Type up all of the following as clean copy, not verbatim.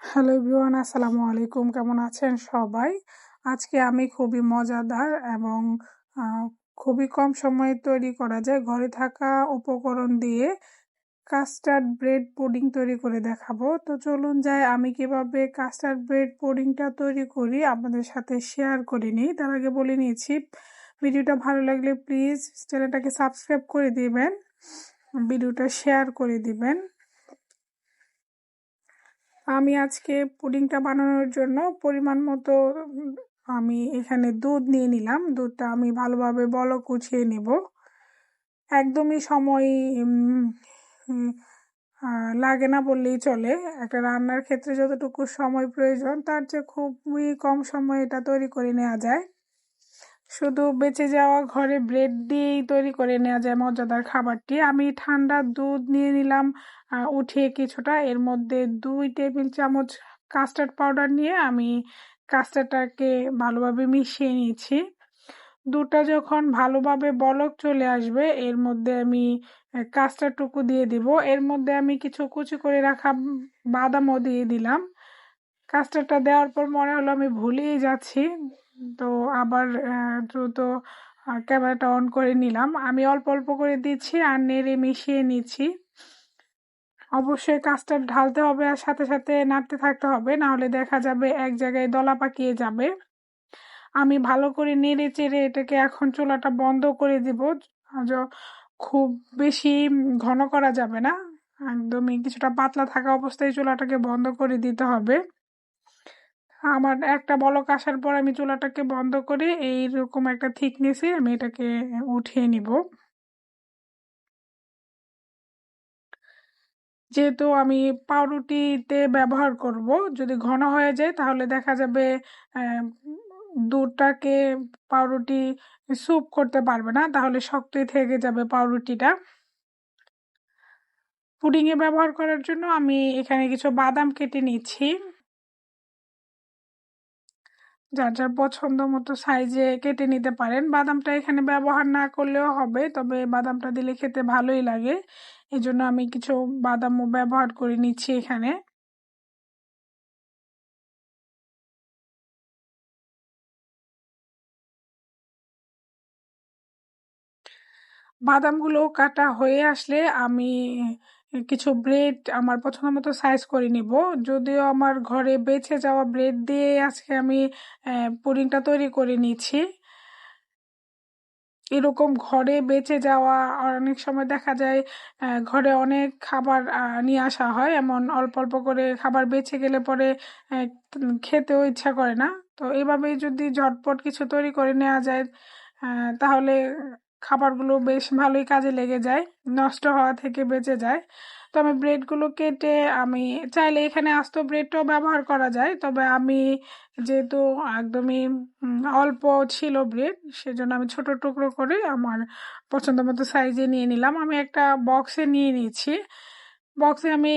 Hello everyone, আসসালামু আলাইকুম। কেমন আছেন সবাই? আজকে আমি খুবই মজাদার এবং আহ, খুবই কম সময়ে তৈরি করা যায় ঘরে থাকা উপকরণ দিয়ে কাস্টার্ড ব্রেড পুডিং তৈরি করে দেখাবো। তো চলুন যাই, আমি কিভাবে কাস্টার্ড ব্রেড পুডিংটা তৈরি করি আপনাদের সাথে শেয়ার করে নিই। তার আগে বলে নিয়েছি, ভিডিওটা ভালো লাগলে প্লিজ চ্যানেলটাকে সাবস্ক্রাইব করে দিবেন, ভিডিওটা শেয়ার করে দিবেন। আমি আজকে পুডিংটা বানানোর জন্য পরিমাণ মতো আমি এখানে দুধ নিয়ে নিলাম। দুধটা আমি ভালোভাবে বলক উঠিয়ে নেব। একদমই সময় উম, লাগে না বললেই চলে। একটা রান্নার ক্ষেত্রে যতটুকু সময় প্রয়োজন তার চেয়ে খুবই কম সময়ে এটা তৈরি করে নেওয়া যায়। শুধু বেঁচে যাওয়া ঘরে ব্রেড দিয়েই তৈরি করে নেওয়া যায় মজাদার খাবারটি। আমি ঠান্ডা দুধ নিয়ে নিলাম উঠিয়ে কিছুটা, এর মধ্যে 2 টেবিল চামচ কাস্টার্ড পাউডার নিয়ে আমি কাস্টার্ডটাকে ভালোভাবে মিশিয়ে নিয়েছি। দুধটা যখন ভালোভাবে বলক চলে আসবে এর মধ্যে আমি কাস্টার্ডটুকু দিয়ে দিব। এর মধ্যে আমি কিছু কুচি করে রাখা বাদামও দিয়ে দিলাম। কাস্টার্ডটা দেওয়ার পর মনে হলো আমি ভুলেই যাচ্ছি, তো আবার দ্রুত ক্যামেরাটা অন করে নিলাম। আমি অল্প অল্প করে দিচ্ছি আর নেড়ে মিশিয়ে নিচ্ছি। অবশ্যই কাস্টার্ড ঢালতে হবে আর সাথে সাথে নাড়তে থাকতে হবে, না হলে দেখা যাবে এক জায়গায় দলা পাকিয়ে যাবে। আমি ভালো করে নেড়ে চেড়ে এটাকে এখন চুলাটা বন্ধ করে দিব। খুব বেশি ঘন করা যাবে না, একদমই কিছুটা পাতলা থাকা অবস্থায় চুলাটাকে বন্ধ করে দিতে হবে। আমার একটা বলক আসার পর আমি চুলাটাকে বন্ধ করে এইরকম একটা থিকনেসে আমি এটাকে উঠিয়ে নিব। যেহেতু আমি পাউরুটিতে ব্যবহার করব, যদি ঘন হয়ে যায় তাহলে দেখা যাবে আহ, দুধটাকে পাউরুটি স্যুপ করতে পারবে না, তাহলে শক্তই থেকে যাবে পাউরুটিটা। পুডিংয়ে ব্যবহার করার জন্য আমি এখানে কিছু বাদাম কেটে নিচ্ছি। যার যার পছন্দ মতো সাইজে কেটে নিতে পারেন। বাদামটা এখানে ব্যবহার না করলেও হবে, তবে বাদামটা দিলে খেতে ভালোই লাগে, এই জন্য আমি কিছু বাদামও ব্যবহার করে নিচ্ছি এখানে। বাদামগুলো কাটা হয়ে আসলে আমি কিছু ব্রেড আমার পছন্দ মতো সাইজ করে নিব। যদিও আমার ঘরে বেঁচে যাওয়া ব্রেড দিয়ে আজকে আমি পুডিংটা তৈরি করে নিচ্ছি। এরকম ঘরে বেঁচে যাওয়া অনেক সময় দেখা যায় ঘরে অনেক খাবার নিয়ে আসা হয়, এমন অল্প অল্প করে খাবার বেঁচে গেলে পরে আহ, খেতেও ইচ্ছা করে না। তো এভাবেই যদি ঝটপট কিছু তৈরি করে নেওয়া যায় তাহলে খাবারগুলো বেশ ভালোই কাজে লেগে যায়, নষ্ট হওয়া থেকে বেঁচে যায়। তো আমি ব্রেডগুলো কেটে আমি চাইলে এখানে আস্ত ব্রেডটাও ব্যবহার করা যায়, তবে আমি যেহেতু একদমই অল্প ছিল ব্রেড, সেজন্য আমি ছোট টুকরো করে আমার পছন্দ মতো সাইজে নিয়ে নিলাম। আমি একটা বক্সে নিয়ে নিয়েছি। বক্সে আমি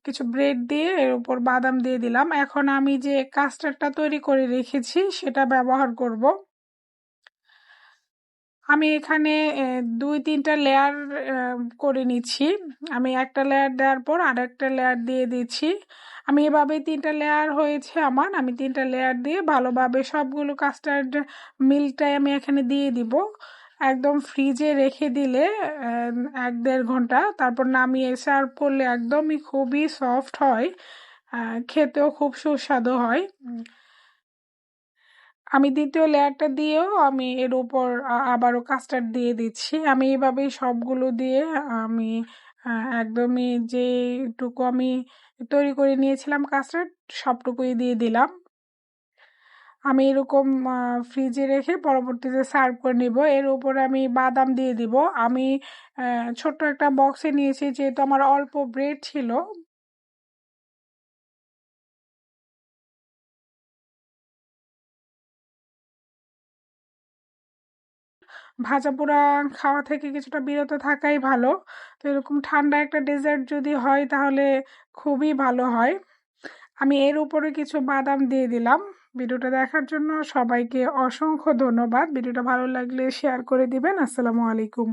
কিছু ব্রেড দিয়ে এর উপর বাদাম দিয়ে দিলাম। এখন আমি যে কাস্টার্ডটা তৈরি করে রেখেছি সেটা ব্যবহার করব। আমি এখানে 2-3টা লেয়ার করে নিচ্ছি। আমি একটা লেয়ার দেওয়ার পর আর একটা লেয়ার দিয়ে দিচ্ছি। আমি এভাবে 3টা লেয়ার হয়েছে আমার। আমি 3টা লেয়ার দিয়ে ভালোভাবে সবগুলো কাস্টার্ড মিল্কটাই আমি এখানে দিয়ে দিব। একদম ফ্রিজে রেখে দিলে 1-1.5 ঘন্টা, তারপর নামিয়ে সার্ভ করলে একদমই খুবই সফট হয়, খেতেও খুব সুস্বাদু হয়। আমি দ্বিতীয় লেয়ারটা দিয়েও আমি এর উপর আবারও কাস্টার্ড দিয়ে দিচ্ছি। আমি এইভাবেই সবগুলো দিয়ে আমি একদমই যেটুকু আমি তৈরি করে নিয়েছিলাম কাস্টার্ড সবটুকুই দিয়ে দিলাম। আমি এরকম ফ্রিজে রেখে পরবর্তীতে সার্ভ করে নিব। এর উপরে আমি বাদাম দিয়ে দিব। আমি ছোট্ট একটা বক্সে নিয়েছি যেহেতু আমার অল্প ব্রেড ছিল। ভাজা পোড়া খাওয়া থেকে কিছুটা বিরত থাকাই ভালো। তো এরকম ঠান্ডা একটা ডেজার্ট যদি হয় তাহলে খুবই ভালো হয়। আমি এর উপরে কিছু বাদাম দিয়ে দিলাম। ভিডিওটা দেখার জন্য সবাইকে অসংখ্য ধন্যবাদ। ভিডিওটা ভালো লাগলে শেয়ার করে দিবেন। আসসালামু আলাইকুম।